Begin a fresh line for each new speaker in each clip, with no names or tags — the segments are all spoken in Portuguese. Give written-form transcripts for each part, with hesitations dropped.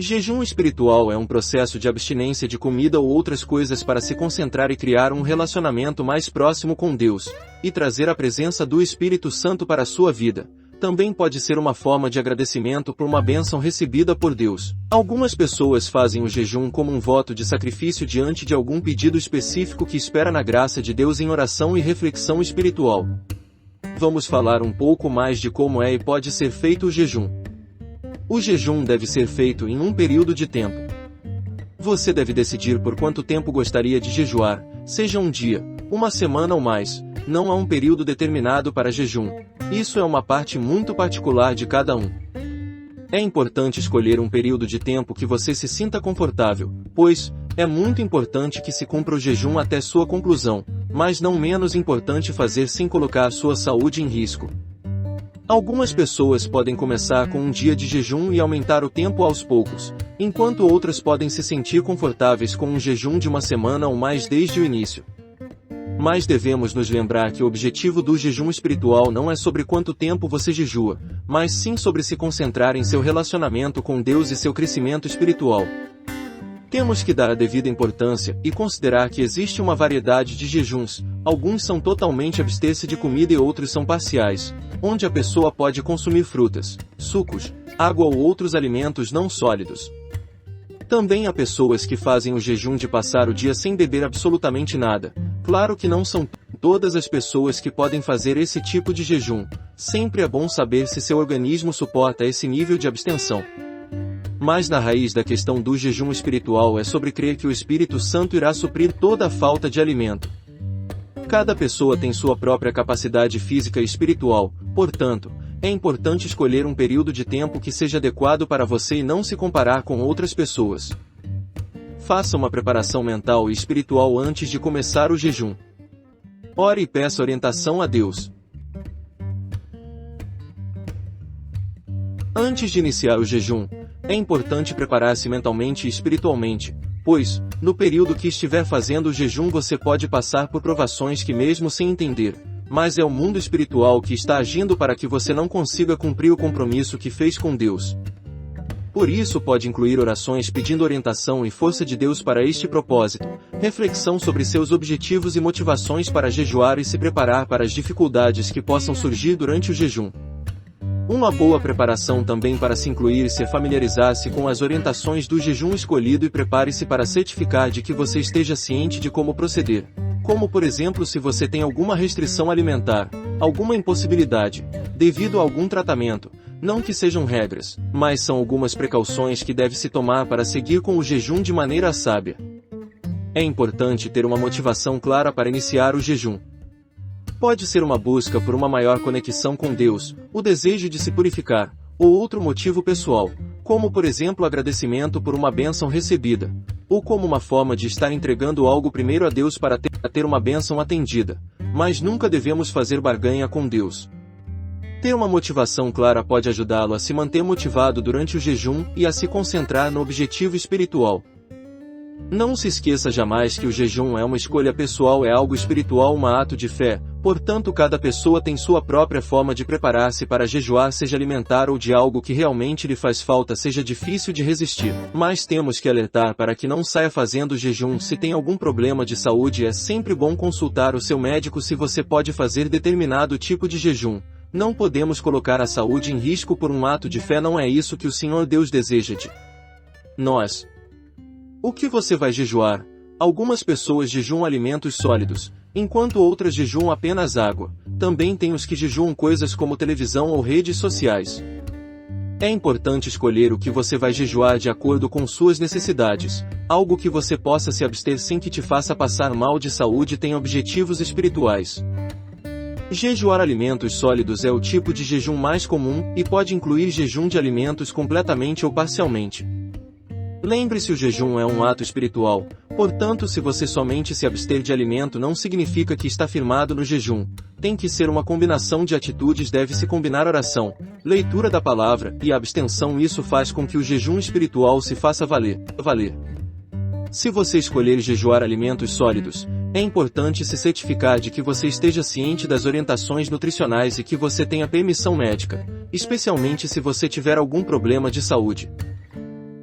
Jejum espiritual é um processo de abstinência de comida ou outras coisas para se concentrar e criar um relacionamento mais próximo com Deus, e trazer a presença do Espírito Santo para a sua vida. Também pode ser uma forma de agradecimento por uma bênção recebida por Deus. Algumas pessoas fazem o jejum como um voto de sacrifício diante de algum pedido específico que espera na graça de Deus em oração e reflexão espiritual. Vamos falar um pouco mais de como é e pode ser feito o jejum. O jejum deve ser feito em um período de tempo. Você deve decidir por quanto tempo gostaria de jejuar, seja um dia, uma semana ou mais. Não há um período determinado para jejum. Isso é uma parte muito particular de cada um. É importante escolher um período de tempo que você se sinta confortável, pois é muito importante que se cumpra o jejum até sua conclusão, mas não menos importante fazer sem colocar a sua saúde em risco. Algumas pessoas podem começar com um dia de jejum e aumentar o tempo aos poucos, enquanto outras podem se sentir confortáveis com um jejum de uma semana ou mais desde o início. Mas devemos nos lembrar que o objetivo do jejum espiritual não é sobre quanto tempo você jejua, mas sim sobre se concentrar em seu relacionamento com Deus e seu crescimento espiritual. Temos que dar a devida importância e considerar que existe uma variedade de jejuns. Alguns são totalmente abster-se de comida e outros são parciais, onde a pessoa pode consumir frutas, sucos, água ou outros alimentos não sólidos. Também há pessoas que fazem o jejum de passar o dia sem beber absolutamente nada. Claro que não são todas as pessoas que podem fazer esse tipo de jejum. Sempre é bom saber se seu organismo suporta esse nível de abstenção. Mas na raiz da questão do jejum espiritual é sobre crer que o Espírito Santo irá suprir toda a falta de alimento. Cada pessoa tem sua própria capacidade física e espiritual, portanto, é importante escolher um período de tempo que seja adequado para você e não se comparar com outras pessoas. Faça uma preparação mental e espiritual antes de começar o jejum. Ore e peça orientação a Deus. Antes de iniciar o jejum, é importante preparar-se mentalmente e espiritualmente, pois, no período que estiver fazendo o jejum você pode passar por provações que mesmo sem entender, mas é o mundo espiritual que está agindo para que você não consiga cumprir o compromisso que fez com Deus. Por isso pode incluir orações pedindo orientação e força de Deus para este propósito, reflexão sobre seus objetivos e motivações para jejuar e se preparar para as dificuldades que possam surgir durante o jejum. Uma boa preparação também para se incluir e se familiarizar-se com as orientações do jejum escolhido e prepare-se para certificar de que você esteja ciente de como proceder. Como por exemplo se você tem alguma restrição alimentar, alguma impossibilidade, devido a algum tratamento, não que sejam regras, mas são algumas precauções que deve-se tomar para seguir com o jejum de maneira sábia. É importante ter uma motivação clara para iniciar o jejum. Pode ser uma busca por uma maior conexão com Deus, o desejo de se purificar, ou outro motivo pessoal, como por exemplo agradecimento por uma bênção recebida, ou como uma forma de estar entregando algo primeiro a Deus para ter uma bênção atendida, mas nunca devemos fazer barganha com Deus. Ter uma motivação clara pode ajudá-lo a se manter motivado durante o jejum e a se concentrar no objetivo espiritual. Não se esqueça jamais que o jejum é uma escolha pessoal, é algo espiritual, um ato de fé, portanto cada pessoa tem sua própria forma de preparar-se para jejuar, seja alimentar ou de algo que realmente lhe faz falta, seja difícil de resistir. Mas temos que alertar para que não saia fazendo jejum. Se tem algum problema de saúde, é sempre bom consultar o seu médico se você pode fazer determinado tipo de jejum. Não podemos colocar a saúde em risco por um ato de fé, não é isso que o Senhor Deus deseja de nós. O que você vai jejuar? Algumas pessoas jejuam alimentos sólidos, enquanto outras jejuam apenas água. Também tem os que jejuam coisas como televisão ou redes sociais. É importante escolher o que você vai jejuar de acordo com suas necessidades, algo que você possa se abster sem que te faça passar mal de saúde e tenha objetivos espirituais. Jejuar alimentos sólidos é o tipo de jejum mais comum, e pode incluir jejum de alimentos completamente ou parcialmente. Lembre-se, o jejum é um ato espiritual, portanto se você somente se abster de alimento não significa que está firmado no jejum. Tem que ser uma combinação de atitudes, deve-se combinar oração, leitura da palavra e abstenção. Isso faz com que o jejum espiritual se faça valer. Se você escolher jejuar alimentos sólidos, é importante se certificar de que você esteja ciente das orientações nutricionais e que você tenha permissão médica, especialmente se você tiver algum problema de saúde.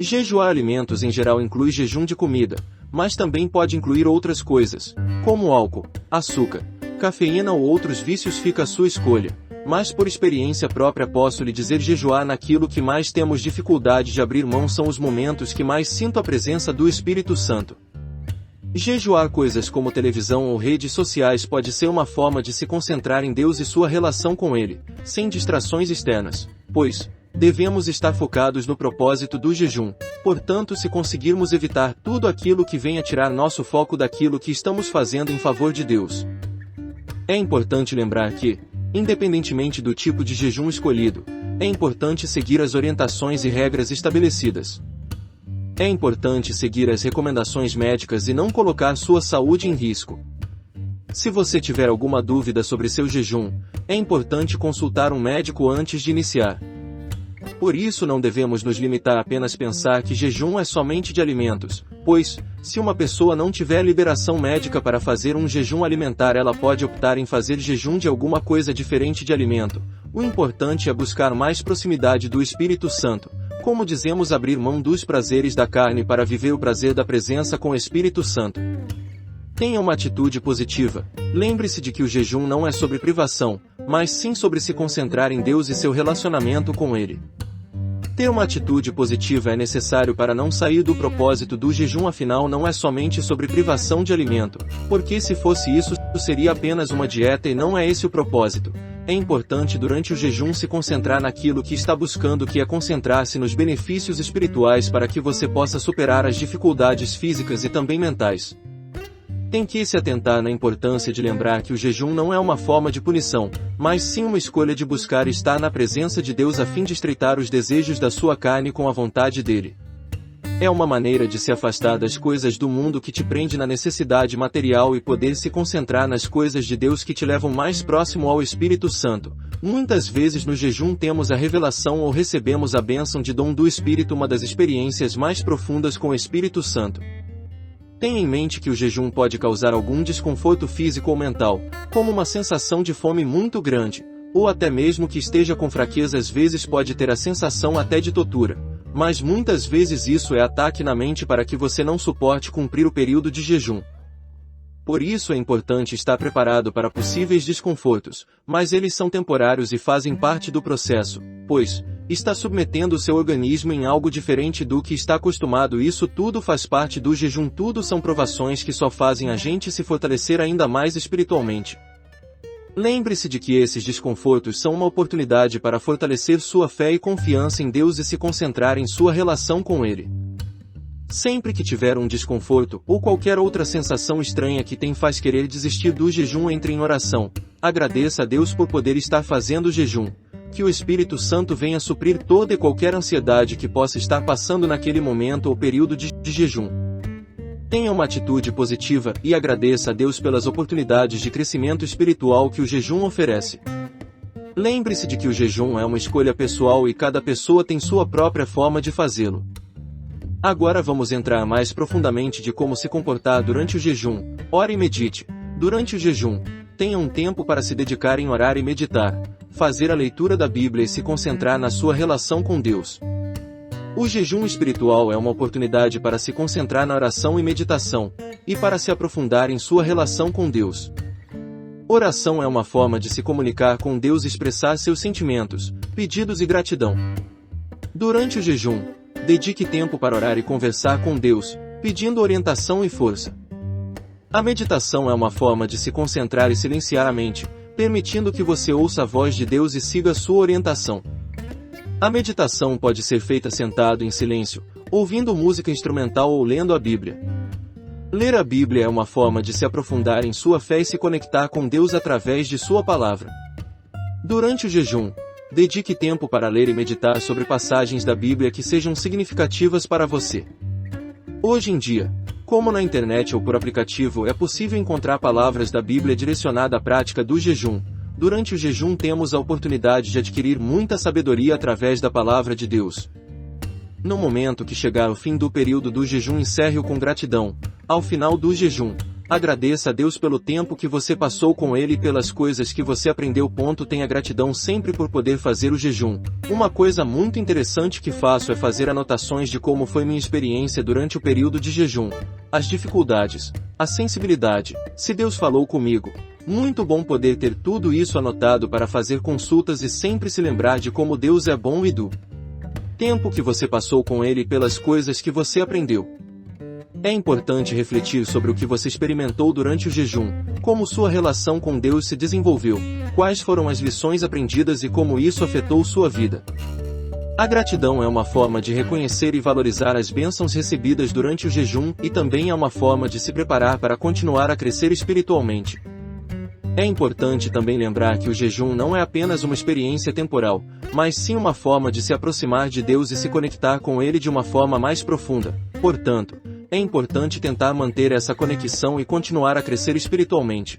Jejuar alimentos em geral inclui jejum de comida, mas também pode incluir outras coisas, como álcool, açúcar, cafeína ou outros vícios. Fica a sua escolha, mas por experiência própria posso lhe dizer: jejuar naquilo que mais temos dificuldade de abrir mão são os momentos que mais sinto a presença do Espírito Santo. Jejuar coisas como televisão ou redes sociais pode ser uma forma de se concentrar em Deus e sua relação com Ele, sem distrações externas, pois devemos estar focados no propósito do jejum. Portanto, se conseguirmos evitar tudo aquilo que venha tirar nosso foco daquilo que estamos fazendo em favor de Deus. É importante lembrar que, independentemente do tipo de jejum escolhido, é importante seguir as orientações e regras estabelecidas. É importante seguir as recomendações médicas e não colocar sua saúde em risco. Se você tiver alguma dúvida sobre seu jejum, é importante consultar um médico antes de iniciar. Por isso não devemos nos limitar a apenas pensar que jejum é somente de alimentos, pois, se uma pessoa não tiver liberação médica para fazer um jejum alimentar, ela pode optar em fazer jejum de alguma coisa diferente de alimento. O importante é buscar mais proximidade do Espírito Santo, como dizemos, abrir mão dos prazeres da carne para viver o prazer da presença com o Espírito Santo. Tenha uma atitude positiva. Lembre-se de que o jejum não é sobre privação, mas sim sobre se concentrar em Deus e seu relacionamento com Ele. Ter uma atitude positiva é necessário para não sair do propósito do jejum, afinal não é somente sobre privação de alimento, porque se fosse isso, seria apenas uma dieta e não é esse o propósito. É importante durante o jejum se concentrar naquilo que está buscando, que é concentrar-se nos benefícios espirituais para que você possa superar as dificuldades físicas e também mentais. Tem que se atentar na importância de lembrar que o jejum não é uma forma de punição, mas sim uma escolha de buscar estar na presença de Deus a fim de estreitar os desejos da sua carne com a vontade dele. É uma maneira de se afastar das coisas do mundo que te prende na necessidade material e poder se concentrar nas coisas de Deus que te levam mais próximo ao Espírito Santo. Muitas vezes no jejum temos a revelação ou recebemos a bênção de dom do Espírito, uma das experiências mais profundas com o Espírito Santo. Tenha em mente que o jejum pode causar algum desconforto físico ou mental, como uma sensação de fome muito grande, ou até mesmo que esteja com fraqueza. Às vezes pode ter a sensação até de tontura, mas muitas vezes isso é ataque na mente para que você não suporte cumprir o período de jejum. Por isso é importante estar preparado para possíveis desconfortos, mas eles são temporários e fazem parte do processo, pois está submetendo o seu organismo em algo diferente do que está acostumado. Isso tudo faz parte do jejum, tudo são provações que só fazem a gente se fortalecer ainda mais espiritualmente. Lembre-se de que esses desconfortos são uma oportunidade para fortalecer sua fé e confiança em Deus e se concentrar em sua relação com Ele. Sempre que tiver um desconforto ou qualquer outra sensação estranha que tem faz querer desistir do jejum, entre em oração. Agradeça a Deus por poder estar fazendo o jejum. Que o Espírito Santo venha suprir toda e qualquer ansiedade que possa estar passando naquele momento ou período de jejum. Tenha uma atitude positiva e agradeça a Deus pelas oportunidades de crescimento espiritual que o jejum oferece. Lembre-se de que o jejum é uma escolha pessoal e cada pessoa tem sua própria forma de fazê-lo. Agora vamos entrar mais profundamente de como se comportar durante o jejum. Ore e medite. Durante o jejum, tenha um tempo para se dedicar em orar e meditar, fazer a leitura da Bíblia e se concentrar na sua relação com Deus. O jejum espiritual é uma oportunidade para se concentrar na oração e meditação, e para se aprofundar em sua relação com Deus. Oração é uma forma de se comunicar com Deus e expressar seus sentimentos, pedidos e gratidão. Durante o jejum, dedique tempo para orar e conversar com Deus, pedindo orientação e força. A meditação é uma forma de se concentrar e silenciar a mente, permitindo que você ouça a voz de Deus e siga sua orientação. A meditação pode ser feita sentado em silêncio, ouvindo música instrumental ou lendo a Bíblia. Ler a Bíblia é uma forma de se aprofundar em sua fé e se conectar com Deus através de sua palavra. Durante o jejum, dedique tempo para ler e meditar sobre passagens da Bíblia que sejam significativas para você. Hoje em dia, como na internet ou por aplicativo, é possível encontrar palavras da Bíblia direcionadas à prática do jejum. Durante o jejum temos a oportunidade de adquirir muita sabedoria através da palavra de Deus. No momento que chegar o fim do período do jejum, encerre-o com gratidão. Ao final do jejum, Agradeça a Deus pelo tempo que você passou com Ele e pelas coisas que você aprendeu. Tenha gratidão sempre por poder fazer o jejum. Uma coisa muito interessante que faço é fazer anotações de como foi minha experiência durante o período de jejum. As dificuldades, a sensibilidade, se Deus falou comigo. Muito bom poder ter tudo isso anotado para fazer consultas e sempre se lembrar de como Deus é bom e do tempo que você passou com Ele e pelas coisas que você aprendeu. É importante refletir sobre o que você experimentou durante o jejum, como sua relação com Deus se desenvolveu, quais foram as lições aprendidas e como isso afetou sua vida. A gratidão é uma forma de reconhecer e valorizar as bênçãos recebidas durante o jejum e também é uma forma de se preparar para continuar a crescer espiritualmente. É importante também lembrar que o jejum não é apenas uma experiência temporal, mas sim uma forma de se aproximar de Deus e se conectar com Ele de uma forma mais profunda. Portanto, é importante tentar manter essa conexão e continuar a crescer espiritualmente.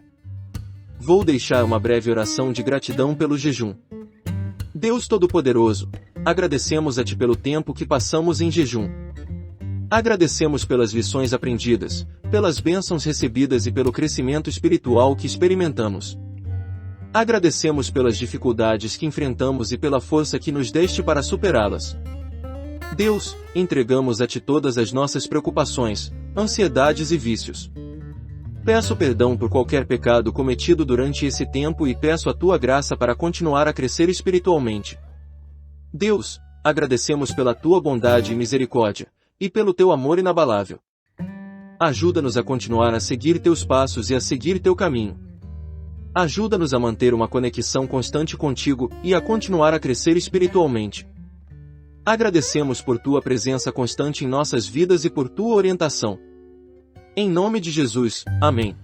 Vou deixar uma breve oração de gratidão pelo jejum. Deus Todo-Poderoso, agradecemos a Ti pelo tempo que passamos em jejum. Agradecemos pelas lições aprendidas, pelas bênçãos recebidas e pelo crescimento espiritual que experimentamos. Agradecemos pelas dificuldades que enfrentamos e pela força que nos deste para superá-las. Deus, entregamos a Ti todas as nossas preocupações, ansiedades e vícios. Peço perdão por qualquer pecado cometido durante esse tempo e peço a Tua graça para continuar a crescer espiritualmente. Deus, agradecemos pela Tua bondade e misericórdia, e pelo Teu amor inabalável. Ajuda-nos a continuar a seguir Teus passos e a seguir Teu caminho. Ajuda-nos a manter uma conexão constante contigo e a continuar a crescer espiritualmente. Agradecemos por Tua presença constante em nossas vidas e por Tua orientação. Em nome de Jesus, amém.